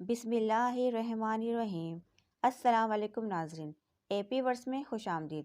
بسم اللہ الرحمن الرحیم۔ السلام علیکم ناظرین، اے پی ورس میں خوش آمدید۔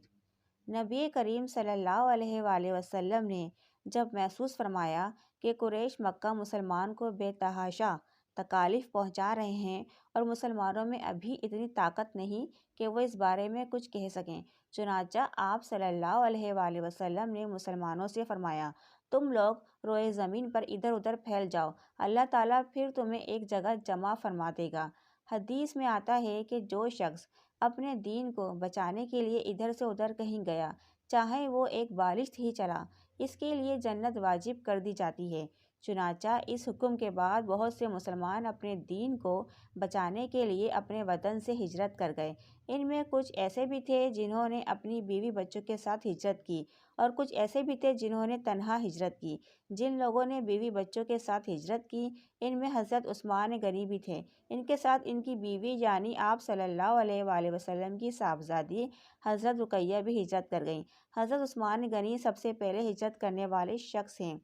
نبی کریم صلی اللہ علیہ وآلہ وسلم نے جب محسوس فرمایا کہ قریش مکہ مسلمان کو بے تحاشا تکالیف پہنچا رہے ہیں اور مسلمانوں میں ابھی اتنی طاقت نہیں کہ وہ اس بارے میں کچھ کہہ سکیں، چنانچہ آپ صلی اللہ علیہ وآلہ وسلم نے مسلمانوں سے فرمایا، تم لوگ روئے زمین پر ادھر ادھر پھیل جاؤ، اللہ تعالیٰ پھر تمہیں ایک جگہ جمع فرما دے گا۔ حدیث میں آتا ہے کہ جو شخص اپنے دین کو بچانے کے لیے ادھر سے ادھر کہیں گیا، چاہے وہ ایک بالشت ہی چلا، اس کے لیے جنت واجب کر دی جاتی ہے۔ چنانچہ اس حکم کے بعد بہت سے مسلمان اپنے دین کو بچانے کے لیے اپنے وطن سے ہجرت کر گئے۔ ان میں کچھ ایسے بھی تھے جنہوں نے اپنی بیوی بچوں کے ساتھ ہجرت کی، اور کچھ ایسے بھی تھے جنہوں نے تنہا ہجرت کی۔ جن لوگوں نے بیوی بچوں کے ساتھ ہجرت کی، ان میں حضرت عثمان غنی بھی تھے۔ ان کے ساتھ ان کی بیوی یعنی آپ صلی اللہ علیہ وآلہ وسلم کی صاحبزادی حضرت رقیہ بھی ہجرت کر گئیں۔ حضرت عثمان غنی سب سے پہلے ہجرت کرنے والے شخص ہیں۔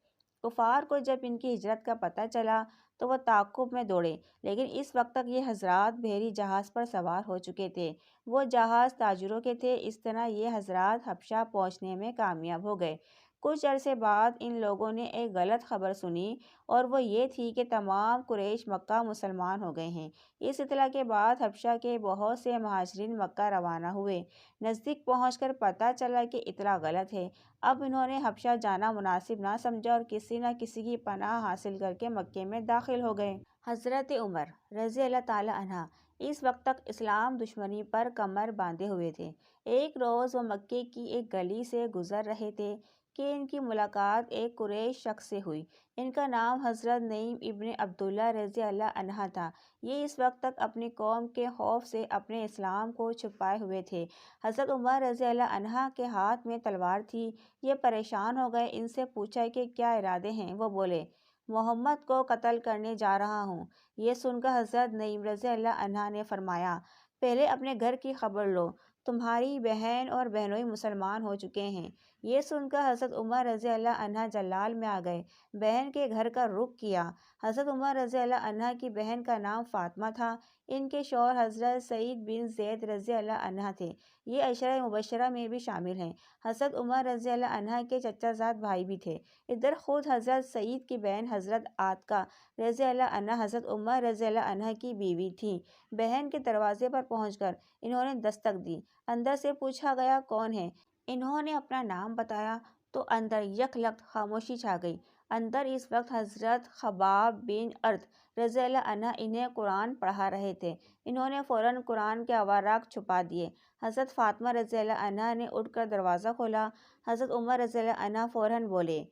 کفار کو جب ان کی ہجرت کا پتہ چلا تو وہ تعاقب میں دوڑے، لیکن اس وقت تک یہ حضرات بحری جہاز پر سوار ہو چکے تھے۔ وہ جہاز تاجروں کے تھے، اس طرح یہ حضرات حبشہ پہنچنے میں کامیاب ہو گئے۔ کچھ عرصے بعد ان لوگوں نے ایک غلط خبر سنی، اور وہ یہ تھی کہ تمام قریش مکہ مسلمان ہو گئے ہیں۔ اس اطلاع کے بعد حبشہ کے بہت سے مہاجرین مکہ روانہ ہوئے۔ نزدیک پہنچ کر پتہ چلا کہ اطلاع غلط ہے۔ اب انہوں نے حبشہ جانا مناسب نہ سمجھا اور کسی نہ کسی کی پناہ حاصل کر کے مکے میں داخل ہو گئے۔ حضرت عمر رضی اللہ تعالی عنہ اس وقت تک اسلام دشمنی پر کمر باندھے ہوئے تھے۔ ایک روز وہ مکے کی ایک گلی سے گزر رہے تھے کہ ان کی ملاقات ایک قریش شخص سے ہوئی۔ ان کا نام حضرت نعیم ابن عبداللہ رضی اللہ عنہ تھا۔ یہ اس وقت تک اپنی قوم کے خوف سے اپنے اسلام کو چھپائے ہوئے تھے۔ حضرت عمر رضی اللہ عنہ کے ہاتھ میں تلوار تھی۔ یہ پریشان ہو گئے، ان سے پوچھا کہ کیا ارادے ہیں؟ وہ بولے، محمد کو قتل کرنے جا رہا ہوں۔ یہ سن کر حضرت نعیم رضی اللہ عنہ نے فرمایا، پہلے اپنے گھر کی خبر لو، تمہاری بہن اور بہنوئی مسلمان ہو چکے ہیں۔ یہ سن کر حضرت عمر رضی اللہ عنہ جلال میں آ گئے، بہن کے گھر کا رخ کیا۔ حضرت عمر رضی اللہ عنہ کی بہن کا نام فاطمہ تھا۔ ان کے شوہر حضرت سعید بن زید رضی اللہ عنہ تھے۔ یہ عشرہ مبشرہ میں بھی شامل ہیں۔ حضرت عمر رضی اللہ عنہ کے چچا زاد بھائی بھی تھے۔ ادھر خود حضرت سعید کی بہن حضرت عاتکہ رضی اللہ عنہ حضرت عمر رضی اللہ عنہ کی بیوی تھیں۔ بہن کے دروازے پر پہنچ کر انہوں نے دستک دی۔ اندر سے پوچھا گیا کون ہے؟ انہوں نے اپنا نام بتایا تو اندر یک لخت خاموشی چھا گئی۔ اندر اس وقت حضرت خباب بن ارت رضی اللہ عنہ انہیں قرآن پڑھا رہے تھے۔ انہوں نے فوراً قرآن کے اوراق چھپا دیے۔ حضرت فاطمہ رضی اللہ عنہ نے اٹھ کر دروازہ کھولا۔ حضرت عمر رضی اللہ عنہ فوراً بولے،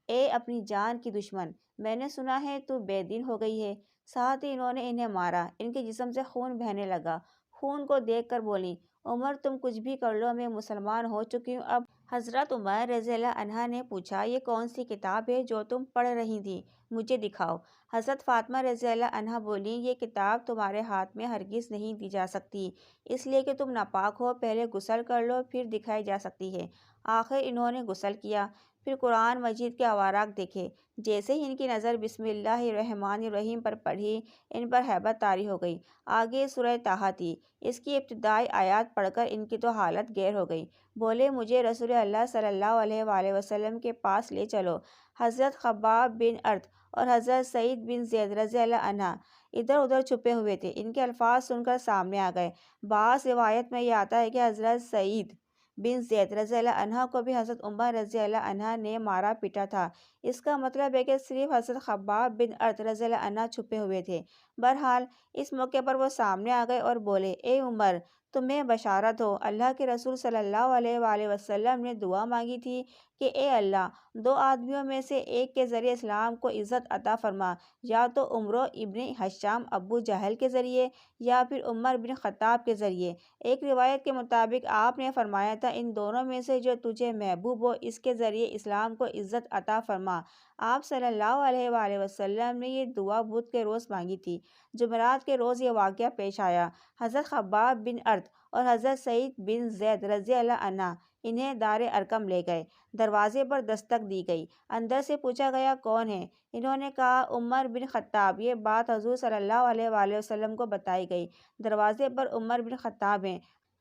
اے اپنی جان کی دشمن، میں نے سنا ہے تو بے دین ہو گئی ہے۔ ساتھ ہی انہوں نے انہیں مارا۔ ان کے جسم سے خون بہنے لگا۔ خون کو دیکھ کر بولی، عمر تم کچھ بھی کر لو، میں مسلمان ہو چکی ہوں اب۔ حضرت عمر رضی اللہ عنہ نے پوچھا، یہ کون سی کتاب ہے جو تم پڑھ رہی تھی؟ مجھے دکھاؤ۔ حضرت فاطمہ رضی اللہ عنہ بولیں، یہ کتاب تمہارے ہاتھ میں ہرگز نہیں دی جا سکتی، اس لیے کہ تم ناپاک ہو، پہلے غسل کر لو پھر دکھائی جا سکتی ہے۔ آخر انہوں نے غسل کیا، پھر قرآن مجید کے اوراق دیکھے۔ جیسے ہی ان کی نظر بسم اللہ الرحمن الرحیم پر پڑھی، ان پر ہیبت طاری ہو گئی۔ آگے سورہ طٰہٰ تھی۔ اس کی ابتدائی آیات پڑھ کر ان کی تو حالت گیر ہو گئی۔ بولے، مجھے رسول اللہ صلی اللہ علیہ وآلہ وسلم کے پاس لے چلو۔ حضرت خباب بن ارت اور حضرت سعید بن زید رضی اللہ عنہ ادھر ادھر چھپے ہوئے تھے۔ ان کے الفاظ سن کر سامنے آ گئے۔ بعض روایت میں یہ آتا ہے کہ حضرت سعید بن زید رضی اللہ عنہ کو بھی حضرت عمر رضی اللہ عنہ نے مارا پیٹا تھا۔ اس کا مطلب ہے کہ صرف حضرت خباب بن ارت رضی اللہ عنہ چھپے ہوئے تھے۔ بہرحال اس موقع پر وہ سامنے آ گئے اور بولے، اے عمر، تمہیں بشارت ہو، اللہ کے رسول صلی اللہ علیہ وآلہ وسلم نے دعا مانگی تھی کہ اے اللہ، دو آدمیوں میں سے ایک کے ذریعے اسلام کو عزت عطا فرما، یا تو عمرو ابن حشام ابو جہل کے ذریعے یا پھر عمر بن خطاب کے ذریعے۔ ایک روایت کے مطابق آپ نے فرمایا تھا، ان دونوں میں سے جو تجھے محبوب ہو اس کے ذریعے اسلام کو عزت عطا فرما۔ آپ صلی اللہ علیہ وآلہ وسلم نے یہ دعا بدھ کے روز مانگی تھی۔ جمعرات کے روز یہ واقعہ پیش آیا۔ حضرت خباب بن ارت اور حضرت سعید بن زید رضی اللہ عنہ انہیں دار ارقم لے گئے۔ دروازے پر دستک دی گئی، اندر سے پوچھا گیا کون ہے؟ انہوں نے کہا عمر بن خطاب۔ یہ بات حضور صلی اللہ علیہ وآلہ وسلم کو بتائی گئی۔ دروازے پر عمر بن خطاب ہیں۔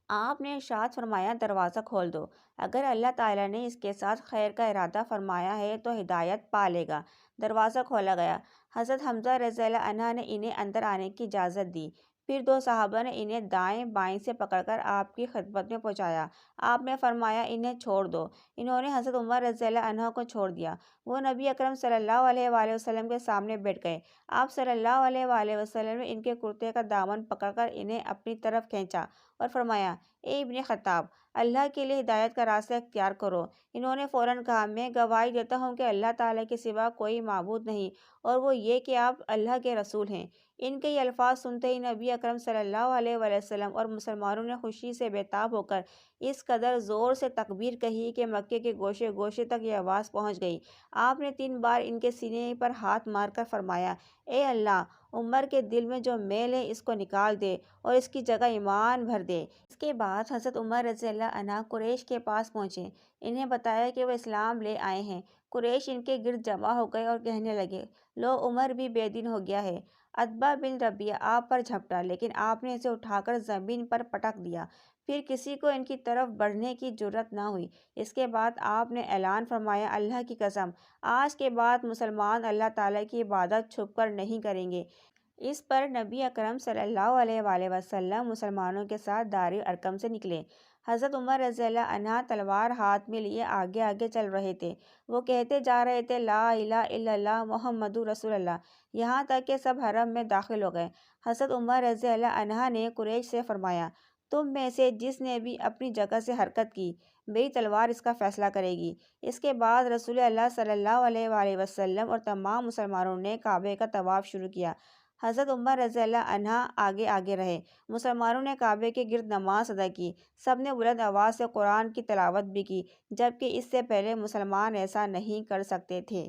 آپ نے ارشاد فرمایا دروازہ کھول دو، اگر اللہ تعالیٰ نے اس کے ساتھ خیر کا ارادہ فرمایا ہے تو ہدایت پا لے گا۔ دروازہ کھولا گیا، حضرت حمزہ رضی اللہ عنہ نے انہیں اندر آنے کی اجازت دی۔ پھر دو صحابہ نے انہیں دائیں بائیں سے پکڑ کر آپ کی خدمت میں پہنچایا۔ آپ نے فرمایا انہیں چھوڑ دو۔ انہوں نے حضرت عمر رضی اللہ عنہ کو چھوڑ دیا۔ وہ نبی اکرم صلی اللہ علیہ وآلہ وسلم کے سامنے بیٹھ گئے۔ آپ صلی اللہ علیہ وآلہ وسلم نے ان کے کرتے کا دامن پکڑ کر انہیں اپنی طرف کھینچا اور فرمایا اے ابن خطاب، اللہ کے لیے ہدایت کا راستہ اختیار کرو۔ انہوں نے فوراً کہا میں گواہی دیتا ہوں کہ اللہ تعالیٰ کے سوا کوئی معبود نہیں، اور وہ یہ کہ آپ اللہ کے رسول ہیں۔ ان کے یہ الفاظ سنتے ہی نبی اکرم صلی اللہ علیہ وآلہ وسلم اور مسلمانوں نے خوشی سے بےتاب ہو کر اس قدر زور سے تکبیر کہی کہ مکے کے گوشے گوشے تک یہ آواز پہنچ گئی۔ آپ نے 3 بار ان کے سینے پر ہاتھ مار کر فرمایا اے اللہ، عمر کے دل میں جو میل ہے اس کو نکال دے اور اس کی جگہ ایمان بھر دے۔ اس کے بعد حضرت عمر رضی اللہ عنہ قریش کے پاس پہنچے۔ انہیں بتایا کہ وہ اسلام لے آئے ہیں۔ قریش ان کے گرد جمع ہو گئے اور کہنے لگے لو عمر بھی بے دین ہو گیا ہے۔ عتبہ بن ربیعہ آپ پر جھپٹا، لیکن آپ نے اسے اٹھا کر زمین پر پٹک دیا۔ پھر کسی کو ان کی طرف بڑھنے کی جرأت نہ ہوئی۔ اس کے بعد آپ نے اعلان فرمایا اللہ کی قسم، آج کے بعد مسلمان اللہ تعالیٰ کی عبادت چھپ کر نہیں کریں گے۔ اس پر نبی اکرم صلی اللہ علیہ وآلہ وسلم مسلمانوں کے ساتھ دار ارقم سے نکلے۔ حضرت عمر رضی اللہ عنہ تلوار ہاتھ میں لیے آگے آگے چل رہے تھے۔ وہ کہتے جا رہے تھے لا الہ الا اللہ محمد رسول اللہ، یہاں تک کہ سب حرم میں داخل ہو گئے۔ حضرت عمر رضی اللہ عنہ نے قریش سے فرمایا تم میں سے جس نے بھی اپنی جگہ سے حرکت کی، میری تلوار اس کا فیصلہ کرے گی۔ اس کے بعد رسول اللہ صلی اللہ علیہ وآلہ وسلم اور تمام مسلمانوں نے کعبے کا طواف شروع کیا۔ حضرت عمر رضی اللہ عنہ آگے آگے رہے۔ مسلمانوں نے کعبے کے گرد نماز ادا کی۔ سب نے بلند آواز سے قرآن کی تلاوت بھی کی، جبکہ اس سے پہلے مسلمان ایسا نہیں کر سکتے تھے۔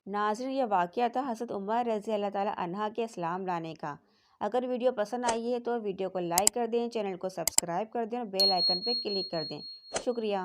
ناظرین، یہ واقعہ تھا حضرت عمر رضی اللہ تعالیٰ عنہ کے اسلام لانے کا۔ اگر ویڈیو پسند آئی ہے تو ویڈیو کو لائک کر دیں، چینل کو سبسکرائب کر دیں اور بیل آئیکن پہ کلک کر دیں۔ شکریہ۔